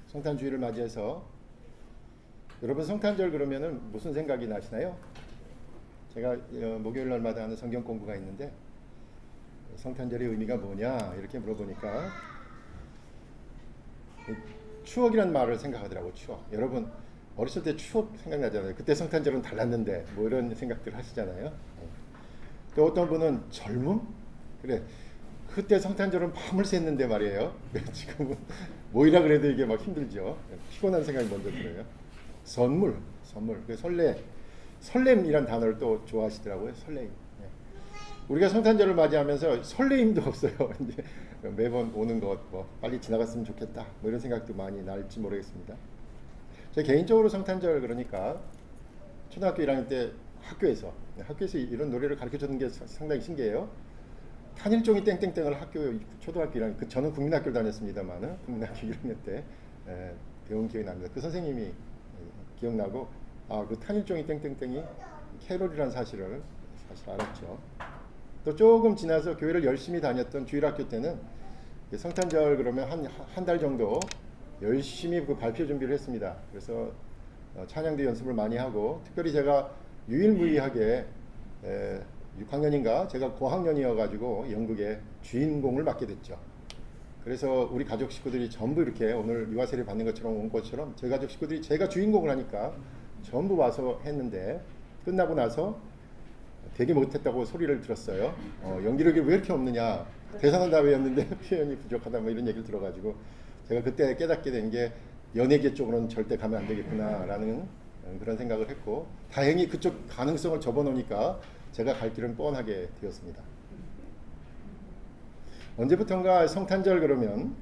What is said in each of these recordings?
성탄주의를 맞이해서 여러분 성탄절 그러면은 무슨 생각이 나시나요? 제가 목요일 날마다 하는 성경 공부가 있는데 성탄절의 의미가 뭐냐 이렇게 물어보니까 추억이란 말을 생각하더라고. 추억. 여러분 어렸을 때 추억 생각나잖아요. 그때 성탄절은 달랐는데 뭐 이런 생각들 하시잖아요. 또 어떤 분은 젊음? 그래 그때 성탄절은 밤을 샜는데 말이에요. 지금은 뭐이라 그래도 이게 막 힘들죠. 피곤한 생각이 먼저 들어요. 선물. 그 설렘이란 단어를 또 좋아하시더라고요. 설레임. 우리가 성탄절을 맞이하면서 설레임도 없어요. 이제 매번 오는 것, 뭐 빨리 지나갔으면 좋겠다. 뭐 이런 생각도 많이 날지 모르겠습니다. 제 개인적으로 성탄절 그러니까 초등학교 1학년 때 학교에서 이런 노래를 가르쳐 줬는 게 상당히 신기해요. 한일종이 땡땡땡을 초등학교 1학년, 저는 국민학교를 다녔습니다만 국민학교 1학년 때 배운 기억이 납니다. 그 선생님이 기억나고 그 탄일종이 땡땡땡이 캐롤이라는 사실을 알았죠. 또 조금 지나서 교회를 열심히 다녔던 주일학교 때는 성탄절 그러면 한 달 정도 열심히 그 발표 준비를 했습니다. 그래서 찬양대 연습을 많이 하고 특별히 제가 유일무이하게 6학년인가 제가 고학년이어가지고 연극의 주인공을 맡게 됐죠. 그래서 우리 가족 식구들이 전부 이렇게 오늘 유아세례 받는 것처럼 온 것처럼 제 가족 식구들이 제가 주인공을 하니까 전부 와서 했는데 끝나고 나서 되게 못했다고 소리를 들었어요. 연기력이 왜 이렇게 없느냐, 대사는 다 외웠는데 표현이 부족하다 뭐 이런 얘기를 들어가지고 제가 그때 깨닫게 된 게 연예계 쪽으로는 절대 가면 안 되겠구나라는 그런 생각을 했고 다행히 그쪽 가능성을 접어놓으니까 제가 갈 길은 뻔하게 되었습니다. 언제부턴가 성탄절 그러면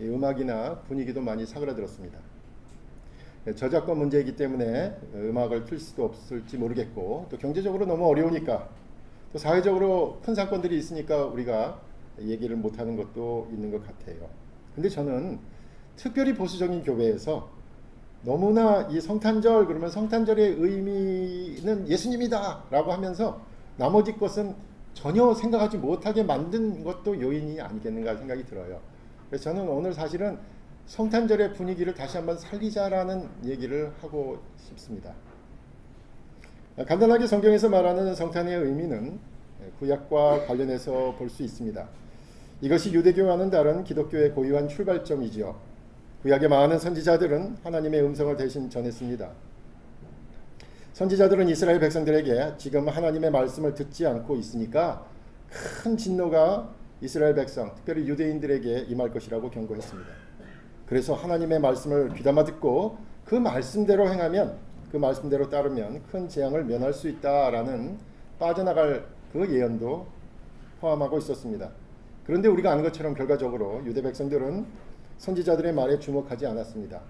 음악이나 분위기도 많이 사그라들었습니다. 저작권 문제이기 때문에 음악을 틀 수도 없을지 모르겠고 또 경제적으로 너무 어려우니까 또 사회적으로 큰 사건들이 있으니까 우리가 얘기를 못하는 것도 있는 것 같아요. 근데 저는 특별히 보수적인 교회에서 너무나 이 성탄절 그러면 성탄절의 의미는 예수님이다 라고 하면서 나머지 것은 전혀 생각하지 못하게 만든 것도 요인이 아니겠는가 생각이 들어요. 그래서 저는 오늘 사실은 성탄절의 분위기를 다시 한번 살리자라는 얘기를 하고 싶습니다. 간단하게 성경에서 말하는 성탄의 의미는 구약과 관련해서 볼 수 있습니다. 이것이 유대교와는 다른 기독교의 고유한 출발점이지요. 구약의 많은 선지자들은 하나님의 음성을 대신 전했습니다. 선지자들은 이스라엘 백성들에게 지금 하나님의 말씀을 듣지 않고 있으니까 큰 진노가 이스라엘 백성, 특별히 유대인들에게 임할 것이라고 경고했습니다. 그래서 하나님의 말씀을 귀담아 듣고 그 말씀대로 행하면, 그 말씀대로 따르면 큰 재앙을 면할 수 있다라는 빠져나갈 그 예언도 포함하고 있었습니다. 그런데 우리가 아는 것처럼 결과적으로 유대 백성들은 선지자들의 말에 주목하지 않았습니다.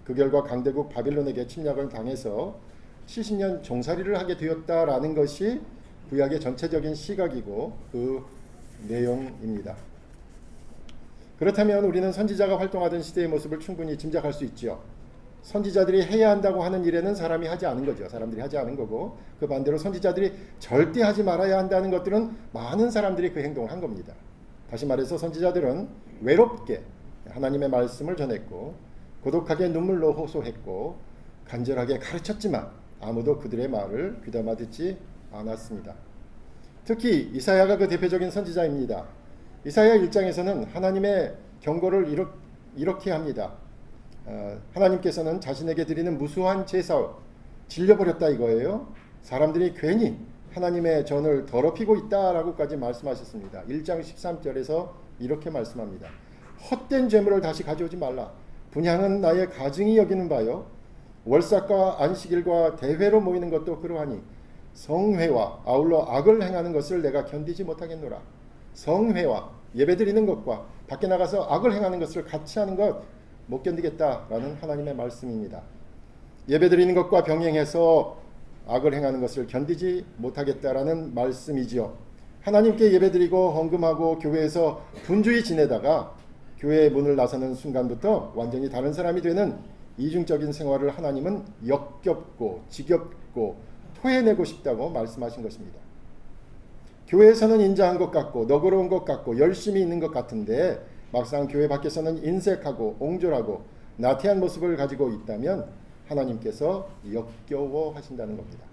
그 결과 강대국 바빌론에게 침략을 당해서 70년 종살이를 하게 되었다라는 것이 구약의 전체적인 시각이고 그 내용입니다. 그렇다면 우리는 선지자가 활동하던 시대의 모습을 충분히 짐작할 수 있지요. 선지자들이 해야 한다고 하는 일에는 사람이 하지 않은 거죠. 사람들이 하지 않은 거고 그 반대로 선지자들이 절대 하지 말아야 한다는 것들은 많은 사람들이 그 행동을 한 겁니다. 다시 말해서 선지자들은 외롭게 하나님의 말씀을 전했고 고독하게 눈물로 호소했고 간절하게 가르쳤지만 아무도 그들의 말을 귀담아 듣지 않았습니다. 특히 이사야가 그 대표적인 선지자입니다. 이사야 1장에서는 하나님의 경고를 이렇게 합니다. 하나님께서는 자신에게 드리는 무수한 제사 질려버렸다 이거예요. 사람들이 괜히 하나님의 전을 더럽히고 있다라고까지 말씀하셨습니다. 1장 13절에서 이렇게 말씀합니다. 헛된 재물을 다시 가져오지 말라. 분향은 나의 가증이 여기는 바요. 월삭과 안식일과 대회로 모이는 것도 그러하니 성회와 아울러 악을 행하는 것을 내가 견디지 못하겠노라. 성회와 예배드리는 것과 밖에 나가서 악을 행하는 것을 같이 하는 것 못 견디겠다라는 하나님의 말씀입니다. 예배드리는 것과 병행해서 악을 행하는 것을 견디지 못하겠다라는 말씀이지요. 하나님께 예배드리고 헌금하고 교회에서 분주히 지내다가 교회의 문을 나서는 순간부터 완전히 다른 사람이 되는 이중적인 생활을 하나님은 역겹고 지겹고 토해내고 싶다고 말씀하신 것입니다. 교회에서는 인자한 것 같고 너그러운 것 같고 열심히 있는 것 같은데 막상 교회 밖에서는 인색하고 옹졸하고 나태한 모습을 가지고 있다면 하나님께서 역겨워하신다는 겁니다.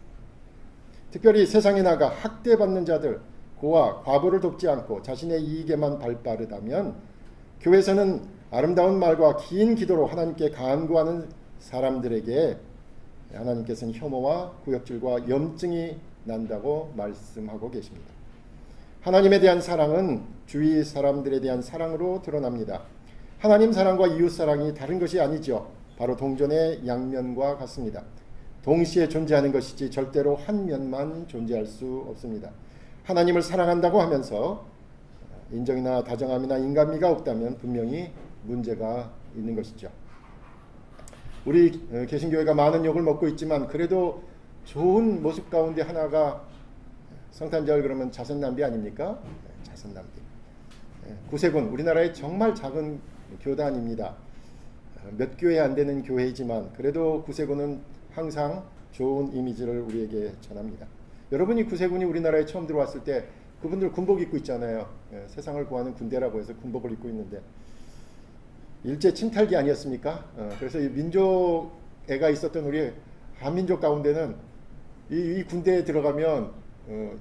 특별히 세상에 나가 학대받는 자들, 고아, 과부를 돕지 않고 자신의 이익에만 발빠르다면 교회에서는 아름다운 말과 긴 기도로 하나님께 간구하는 사람들에게 하나님께서는 혐오와 구역질과 염증이 난다고 말씀하고 계십니다. 하나님에 대한 사랑은 주위 사람들에 대한 사랑으로 드러납니다. 하나님 사랑과 이웃 사랑이 다른 것이 아니죠. 바로 동전의 양면과 같습니다. 동시에 존재하는 것이지 절대로 한 면만 존재할 수 없습니다. 하나님을 사랑한다고 하면서 인정이나 다정함이나 인간미가 없다면 분명히 문제가 있는 것이죠. 우리 개신교회가 많은 욕을 먹고 있지만 그래도 좋은 모습 가운데 하나가 성탄절 그러면 자선남비 아닙니까? 자선남비. 구세군, 우리나라의 정말 작은 교단입니다. 몇 교회 안 되는 교회이지만 그래도 구세군은 항상 좋은 이미지를 우리에게 전합니다. 여러분이 구세군이 우리나라에 처음 들어왔을 때 그분들 군복 입고 있잖아요. 세상을 구하는 군대라고 해서 군복을 입고 있는데 일제 침탈기 아니었습니까? 그래서 이 민족애가 있었던 우리 한민족 가운데는 이 군대에 들어가면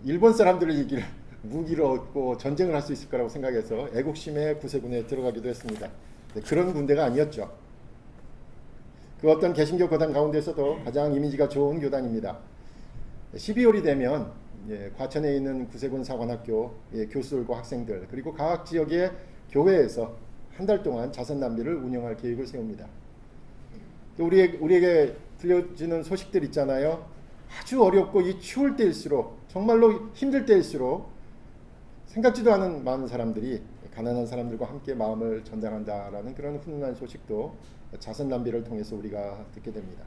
일본 사람들을 이길 무기를 얻고 전쟁을 할 수 있을 거라고 생각해서 애국심에 구세군에 들어가기도 했습니다. 그런 군대가 아니었죠. 그 어떤 개신교 교단 가운데서도 가장 이미지가 좋은 교단입니다. 12월이 되면 과천에 있는 구세군 사관학교 교수들과 학생들 그리고 각 지역의 교회에서 한 달 동안 자선남비를 운영할 계획을 세웁니다. 또 우리에게 들려지는 소식들 있잖아요. 아주 어렵고 이 추울 때일수록 정말로 힘들 때일수록 생각지도 않은 많은 사람들이 가난한 사람들과 함께 마음을 전달한다라는 그런 훈훈한 소식도 자선남비를 통해서 우리가 듣게 됩니다.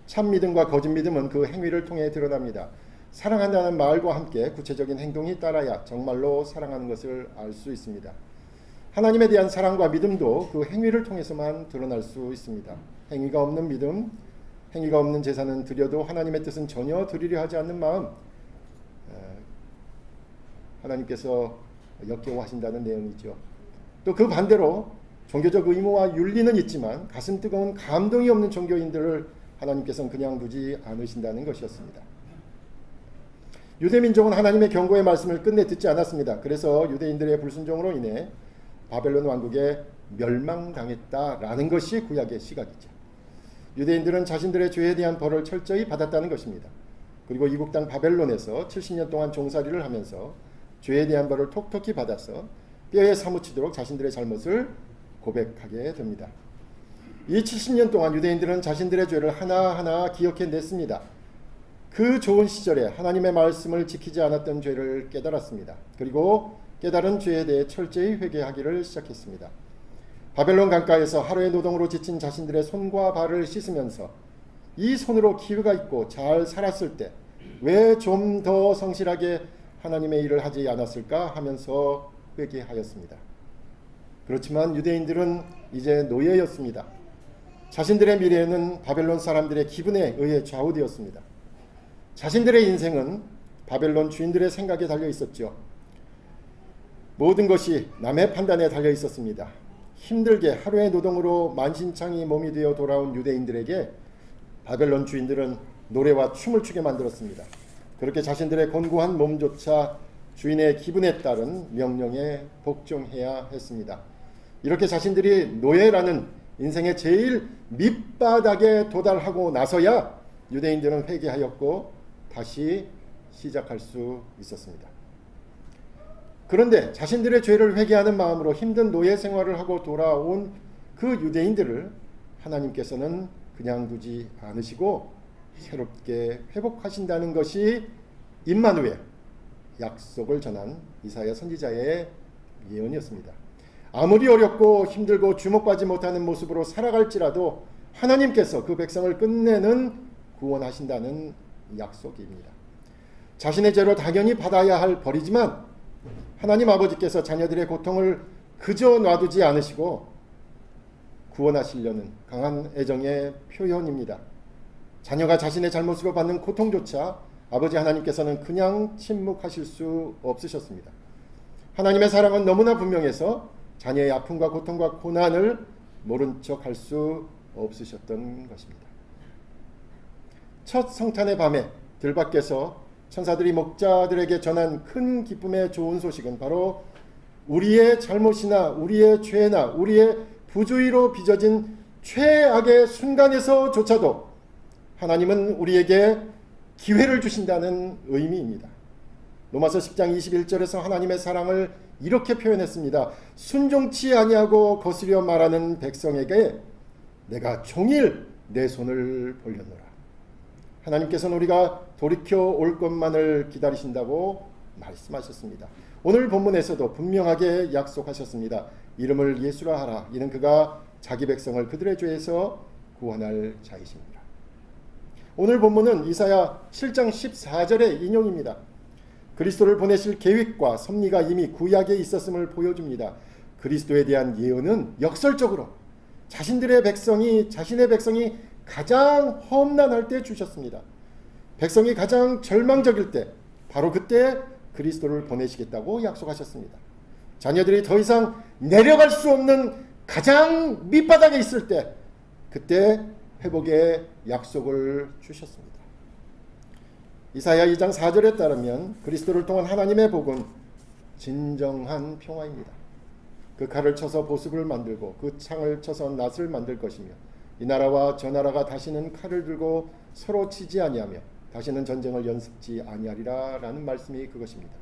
참 믿음과 거짓 믿음은 그 행위를 통해 드러납니다. 사랑한다는 말과 함께 구체적인 행동이 따라야 정말로 사랑하는 것을 알 수 있습니다. 하나님에 대한 사랑과 믿음도 그 행위를 통해서만 드러날 수 있습니다. 행위가 없는 믿음, 행위가 없는 제사는 드려도 하나님의 뜻은 전혀 드리려 하지 않는 마음, 하나님께서 역겨워하신다는 내용이죠. 또 그 반대로 종교적 의무와 윤리는 있지만 가슴 뜨거운 감동이 없는 종교인들을 하나님께서는 그냥 두지 않으신다는 것이었습니다. 유대민족은 하나님의 경고의 말씀을 끝내 듣지 않았습니다. 그래서 유대인들의 불순종으로 인해 바벨론 왕국에 멸망당했다라는 것이 구약의 시각이죠. 유대인들은 자신들의 죄에 대한 벌을 철저히 받았다는 것입니다. 그리고 이국 땅 바벨론에서 70년 동안 종살이를 하면서 죄에 대한 벌을 톡톡히 받아서 뼈에 사무치도록 자신들의 잘못을 고백하게 됩니다. 이 70년 동안 유대인들은 자신들의 죄를 하나하나 기억해냈습니다. 그 좋은 시절에 하나님의 말씀을 지키지 않았던 죄를 깨달았습니다. 그리고 깨달은 죄에 대해 철저히 회개하기를 시작했습니다. 바벨론 강가에서 하루의 노동으로 지친 자신들의 손과 발을 씻으면서 이 손으로 기회가 있고 잘 살았을 때 왜 좀 더 성실하게 하나님의 일을 하지 않았을까 하면서 회개하였습니다. 그렇지만 유대인들은 이제 노예였습니다. 자신들의 미래는 바벨론 사람들의 기분에 의해 좌우되었습니다. 자신들의 인생은 바벨론 주인들의 생각에 달려 있었죠. 모든 것이 남의 판단에 달려 있었습니다. 힘들게 하루의 노동으로 만신창이 몸이 되어 돌아온 유대인들에게 바벨론 주인들은 노래와 춤을 추게 만들었습니다. 그렇게 자신들의 곤고한 몸조차 주인의 기분에 따른 명령에 복종해야 했습니다. 이렇게 자신들이 노예라는 인생의 제일 밑바닥에 도달하고 나서야 유대인들은 회개하였고 다시 시작할 수 있었습니다. 그런데 자신들의 죄를 회개하는 마음으로 힘든 노예 생활을 하고 돌아온 그 유대인들을 하나님께서는 그냥 두지 않으시고 새롭게 회복하신다는 것이 임마누엘, 약속을 전한 이사야 선지자의 예언이었습니다. 아무리 어렵고 힘들고 주목받지 못하는 모습으로 살아갈지라도 하나님께서 그 백성을 끝내는 구원하신다는 약속입니다. 자신의 죄로 당연히 받아야 할 벌이지만 하나님 아버지께서 자녀들의 고통을 그저 놔두지 않으시고 구원하시려는 강한 애정의 표현입니다. 자녀가 자신의 잘못으로 받는 고통조차 아버지 하나님께서는 그냥 침묵하실 수 없으셨습니다. 하나님의 사랑은 너무나 분명해서 자녀의 아픔과 고통과 고난을 모른 척 할 수 없으셨던 것입니다. 첫 성탄의 밤에 들 밖에서 천사들이 목자들에게 전한 큰 기쁨의 좋은 소식은 바로 우리의 잘못이나 우리의 죄나 우리의 부주의로 빚어진 최악의 순간에서조차도 하나님은 우리에게 기회를 주신다는 의미입니다. 로마서 10장 21절에서 하나님의 사랑을 이렇게 표현했습니다. 순종치 아니하고 거스려 말하는 백성에게 내가 종일 내 손을 벌렸노라. 하나님께서는 우리가 돌이켜 올 것만을 기다리신다고 말씀하셨습니다. 오늘 본문에서도 분명하게 약속하셨습니다. 이름을 예수라 하라. 이는 그가 자기 백성을 그들의 죄에서 구원할 자이십니다. 오늘 본문은 이사야 7장 14절의 인용입니다. 그리스도를 보내실 계획과 섭리가 이미 구약에 있었음을 보여줍니다. 그리스도에 대한 예언은 역설적으로 자신의 백성이 가장 험난할 때 주셨습니다. 백성이 가장 절망적일 때 바로 그때 그리스도를 보내시겠다고 약속하셨습니다. 자녀들이 더 이상 내려갈 수 없는 가장 밑바닥에 있을 때 그때 회복의 약속을 주셨습니다. 이사야 2장 4절에 따르면 그리스도를 통한 하나님의 복은 진정한 평화입니다. 그 칼을 쳐서 보습을 만들고 그 창을 쳐서 낫을 만들 것이며 이 나라와 저 나라가 다시는 칼을 들고 서로 치지 아니하며 다시는 전쟁을 연습지 아니하리라 라는 말씀이 그것입니다.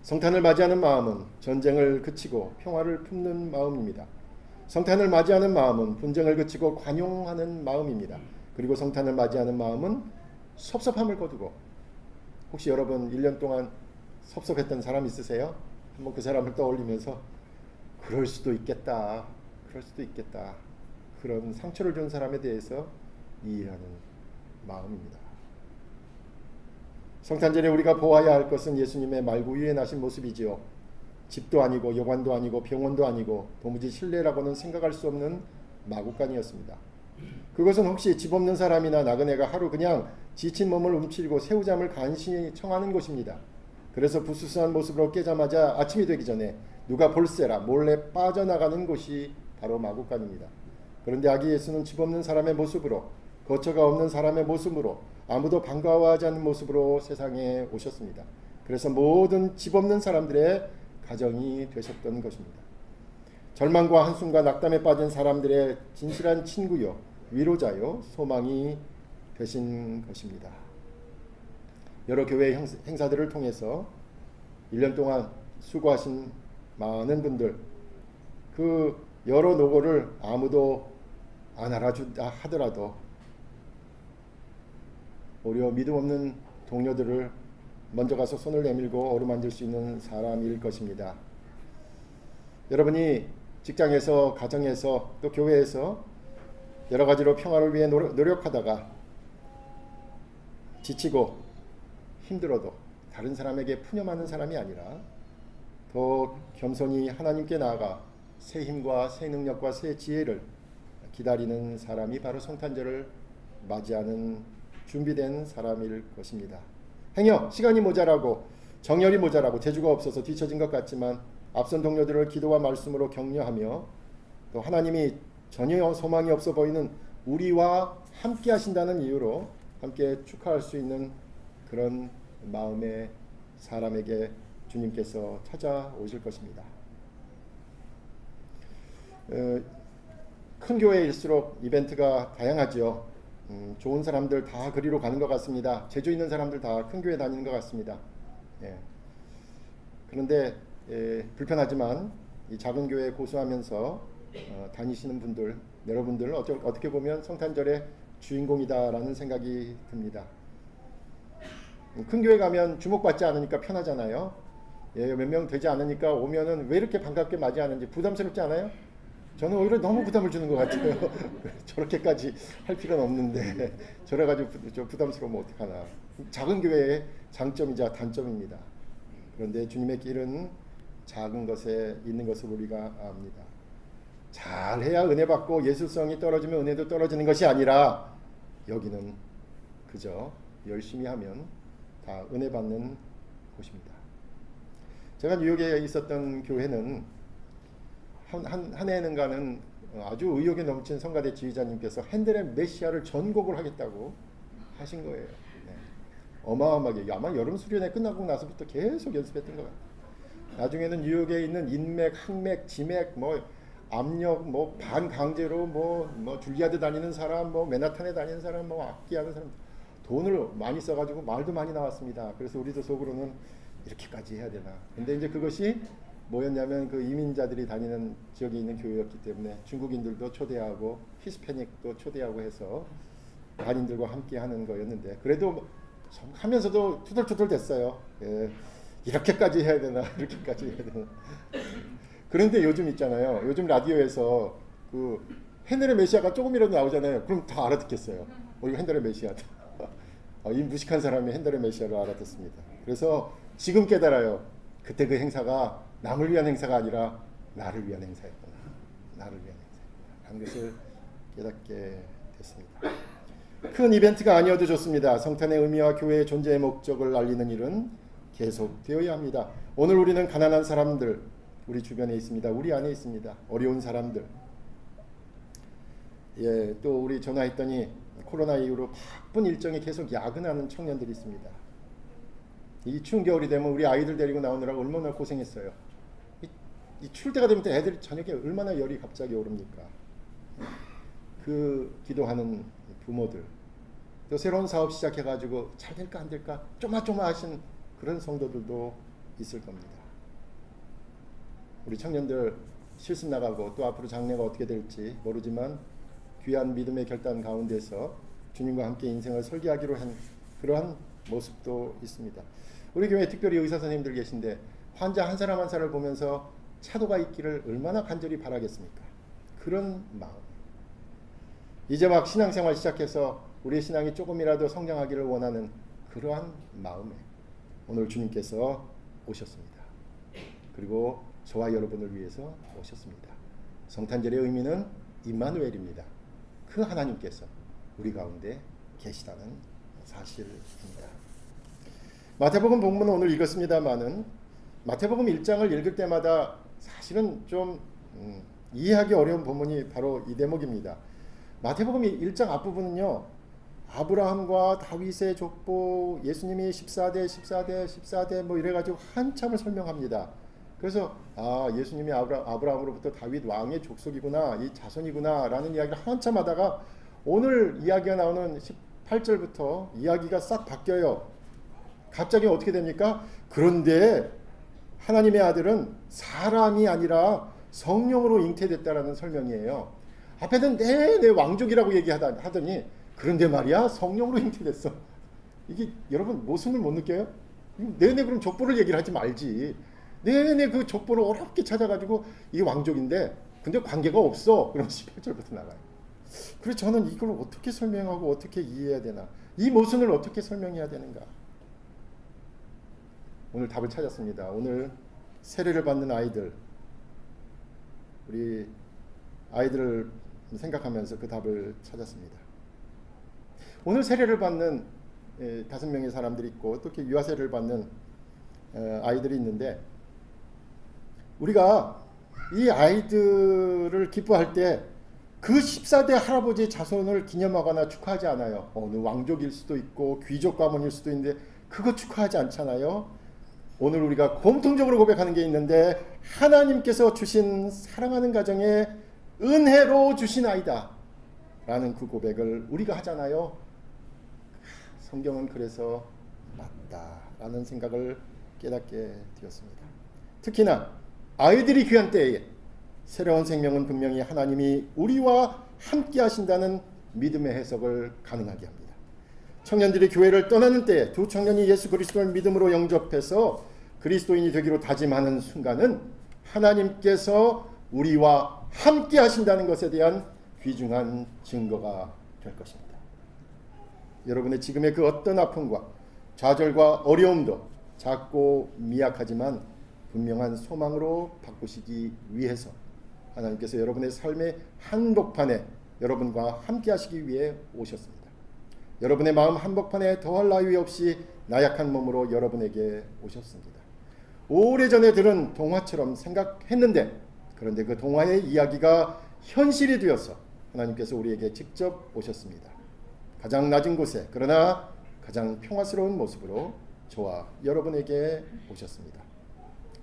성탄을 맞이하는 마음은 전쟁을 그치고 평화를 품는 마음입니다. 성탄을 맞이하는 마음은 분쟁을 그치고 관용하는 마음입니다. 그리고 성탄을 맞이하는 마음은 섭섭함을 거두고, 혹시 여러분 1년 동안 섭섭했던 사람 있으세요? 한번 그 사람을 떠올리면서 그럴 수도 있겠다, 그런 상처를 준 사람에 대해서 이해하는 마음입니다. 성탄절에 우리가 보아야 할 것은 예수님의 말구 위에 나신 모습이지요. 집도 아니고 여관도 아니고 병원도 아니고 도무지 신뢰라고는 생각할 수 없는 마구간이었습니다. 그것은 혹시 집 없는 사람이나 나그네가 하루 그냥 지친 몸을 움츠리고 새우잠을 간신히 청하는 곳입니다. 그래서 부스스한 모습으로 깨자마자 아침이 되기 전에 누가 볼세라 몰래 빠져나가는 곳이 바로 마구간입니다. 그런데 아기 예수는 집 없는 사람의 모습으로, 거처가 없는 사람의 모습으로, 아무도 반가워하지 않는 모습으로 세상에 오셨습니다. 그래서 모든 집 없는 사람들의 가정이 되셨던 것입니다. 절망과 한숨과 낙담에 빠진 사람들의 진실한 친구요, 위로자요, 소망이 되신 것입니다. 여러 교회 행사들을 통해서 1년 동안 수고하신 많은 분들, 그 여러 노고를 아무도 안 알아준다 하더라도 오히려 믿음 없는 동료들을 먼저 가서 손을 내밀고 어루만질 수 있는 사람일 것입니다. 여러분이 직장에서, 가정에서, 또 교회에서 여러 가지로 평화를 위해 노력하다가 지치고 힘들어도 다른 사람에게 푸념하는 사람이 아니라 더 겸손히 하나님께 나아가 새 힘과 새 능력과 새 지혜를 기다리는 사람이 바로 성탄절을 맞이하는 준비된 사람일 것입니다. 행여 시간이 모자라고 정열이 모자라고 재주가 없어서 뒤처진 것 같지만 앞선 동료들을 기도와 말씀으로 격려하며 또 하나님이 전혀 소망이 없어 보이는 우리와 함께 하신다는 이유로 함께 축하할 수 있는 그런 마음의 사람에게 주님께서 찾아오실 것입니다. 큰 교회일수록 이벤트가 다양하죠. 좋은 사람들 다 그리로 가는 것 같습니다. 재주 있는 사람들 다 큰 교회 다니는 것 같습니다. 그런데 불편하지만 이 작은 교회에 고수하면서 다니시는 분들, 여러분들 어떻게 보면 성탄절의 주인공이다라는 생각이 듭니다. 큰 교회 가면 주목받지 않으니까 편하잖아요. 몇 명 되지 않으니까 오면은 왜 이렇게 반갑게 맞이하는지 부담스럽지 않아요? 저는 오히려 너무 부담을 주는 것 같아요. 저렇게까지 할 필요는 없는데 저래가지고 부담스러우면 어떡하나. 작은 교회의 장점이자 단점입니다. 그런데 주님의 길은 작은 것에 있는 것을 우리가 압니다. 잘해야 은혜 받고 예술성이 떨어지면 은혜도 떨어지는 것이 아니라 여기는 그저 열심히 하면 다 은혜 받는 곳입니다. 제가 뉴욕에 있었던 교회는 한 해는가는 아주 의욕에 넘친 성가대 지휘자님께서 핸델의 메시아를 전곡을 하겠다고 하신 거예요. 네. 어마어마하게 아마 여름 수련회 끝나고 나서부터 계속 연습했던 것 같아요. 나중에는 뉴욕에 있는 인맥, 항맥, 지맥, 뭐 압력, 뭐 반강제로 뭐 줄리아드 다니는 사람, 뭐 맨하탄에 다니는 사람, 뭐 악기하는 사람 돈을 많이 써가지고 말도 많이 나왔습니다. 그래서 우리도 속으로는 이렇게까지 해야 되나. 근데 이제 그것이 뭐였냐면 그 이민자들이 다니는 지역에 있는 교회였기 때문에 중국인들도 초대하고 히스패닉도 초대하고 해서 한인들과 함께 하는 거였는데 그래도 하면서도 투덜투덜 됐어요. 예. 이렇게까지 해야 되나 이렇게까지 해야 되나. 그런데 요즘 있잖아요. 요즘 라디오에서 그 핸델의 메시아가 조금이라도 나오잖아요. 그럼 다 알아듣겠어요. 이거 핸델의 메시아다. 이 무식한 사람이 핸델의 메시아를 알아듣습니다. 그래서 지금 깨달아요. 그때 그 행사가 남을 위한 행사가 아니라 나를 위한 행사였구나. 나를 위한 행사였구나. 하는 것을 깨닫게 됐습니다. 큰 이벤트가 아니어도 좋습니다. 성탄의 의미와 교회의 존재의 목적을 알리는 일은 계속되어야 합니다. 오늘 우리는 가난한 사람들 우리 주변에 있습니다. 우리 안에 있습니다. 어려운 사람들. 예, 또 우리 전화했더니 코로나 이후로 바쁜 일정에 계속 야근하는 청년들이 있습니다. 이 추운 겨울이 되면 우리 아이들 데리고 나오느라고 얼마나 고생했어요. 이 추울 때가 되면 애들이 저녁에 얼마나 열이 갑자기 오릅니까? 그 기도하는 부모들, 또 새로운 사업 시작해가지고 잘 될까 안 될까 쪼마쪼마하신 그런 성도들도 있을 겁니다. 우리 청년들 실습 나가고 또 앞으로 장래가 어떻게 될지 모르지만 귀한 믿음의 결단 가운데서 주님과 함께 인생을 설계하기로 한 그러한 모습도 있습니다. 우리 교회에 특별히 의사 선생님들 계신데 환자 한 사람 한 사람을 보면서 차도가 있기를 얼마나 간절히 바라겠습니까? 그런 마음. 이제 막 신앙생활 시작해서 우리의 신앙이 조금이라도 성장하기를 원하는 그러한 마음에 오늘 주님께서 오셨습니다. 그리고 저와 여러분을 위해서 오셨습니다. 성탄절의 의미는 임마누엘입니다. 그 하나님께서 우리 가운데 계시다는 사실입니다. 마태복음 본문은 오늘 읽었습니다마는 마태복음 1장을 읽을 때마다 사실은 좀 이해하기 어려운 본문이 바로 이 대목입니다. 마태복음 1장 앞부분은요. 아브라함과 다윗의 족보, 예수님이 14대 뭐 이래가지고 한참을 설명합니다. 그래서 예수님이 아브라함으로부터 다윗 왕의 족속이구나, 이 자손이구나 라는 이야기를 한참 하다가 오늘 이야기가 나오는 18절부터 이야기가 싹 바뀌어요. 갑자기 어떻게 됩니까? 그런데 하나님의 아들은 사람이 아니라 성령으로 잉태됐다라는 설명이에요. 앞에는 내내 왕족이라고 얘기하더니 그런데 말이야 성령으로 잉태됐어. 이게 여러분 모순을 못 느껴요? 내내 그럼 족보를 얘기를 하지 말지. 내내 그 족보를 어렵게 찾아가지고 이게 왕족인데 근데 관계가 없어. 그럼 18절부터 나가요. 그래서 저는 이걸 어떻게 설명하고 어떻게 이해해야 되나? 이 모순을 어떻게 설명해야 되는가? 오늘 답을 찾았습니다. 오늘 세례를 받는 아이들, 우리 아이들을 생각하면서 그 답을 찾았습니다. 오늘 세례를 받는 5명의 사람들이 있고 또 이렇게 유아 세례를 받는 아이들이 있는데 우리가 이 아이들을 기뻐할 때 그 14대 할아버지의 자손을 기념하거나 축하하지 않아요. 어느 왕족일 수도 있고 귀족 가문일 수도 있는데 그거 축하하지 않잖아요. 오늘 우리가 공통적으로 고백하는 게 있는데 하나님께서 주신 사랑하는 가정에 은혜로 주신 아이다 라는 그 고백을 우리가 하잖아요. 성경은 그래서 맞다 라는 생각을 깨닫게 되었습니다. 특히나 아이들이 귀한 때에 새로운 생명은 분명히 하나님이 우리와 함께 하신다는 믿음의 해석을 가능하게 합니다. 청년들이 교회를 떠나는 때에 두 청년이 예수 그리스도를 믿음으로 영접해서 그리스도인이 되기로 다짐하는 순간은 하나님께서 우리와 함께 하신다는 것에 대한 귀중한 증거가 될 것입니다. 여러분의 지금의 그 어떤 아픔과 좌절과 어려움도 작고 미약하지만 분명한 소망으로 바꾸시기 위해서 하나님께서 여러분의 삶의 한복판에 여러분과 함께 하시기 위해 오셨습니다. 여러분의 마음 한복판에 더할 나위 없이 나약한 몸으로 여러분에게 오셨습니다. 오래전에 들은 동화처럼 생각했는데 그런데 그 동화의 이야기가 현실이 되어서 하나님께서 우리에게 직접 오셨습니다. 가장 낮은 곳에 그러나 가장 평화스러운 모습으로 저와 여러분에게 오셨습니다.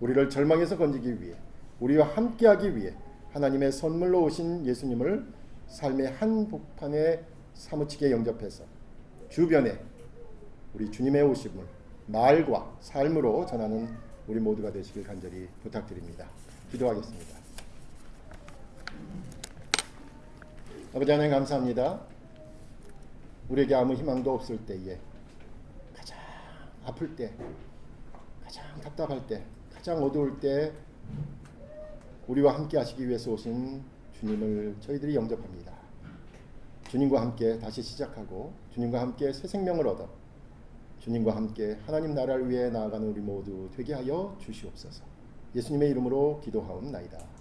우리를 절망에서 건지기 위해, 우리와 함께하기 위해 하나님의 선물로 오신 예수님을 삶의 한복판에 사무치게 영접해서 주변에 우리 주님의 오심을 말과 삶으로 전하는 우리 모두가 되시길 간절히 부탁드립니다. 기도하겠습니다. 아버지 하나님 감사합니다. 우리에게 아무 희망도 없을 때에, 가장 아플 때, 가장 답답할 때, 가장 어두울 때 우리와 함께 하시기 위해서 오신 주님을 저희들이 영접합니다. 주님과 함께 다시 시작하고 주님과 함께 새 생명을 얻어 주님과 함께 하나님 나라를 위해 나아가는 우리 모두 되게 하여 주시옵소서. 예수님의 이름으로 기도하옵나이다.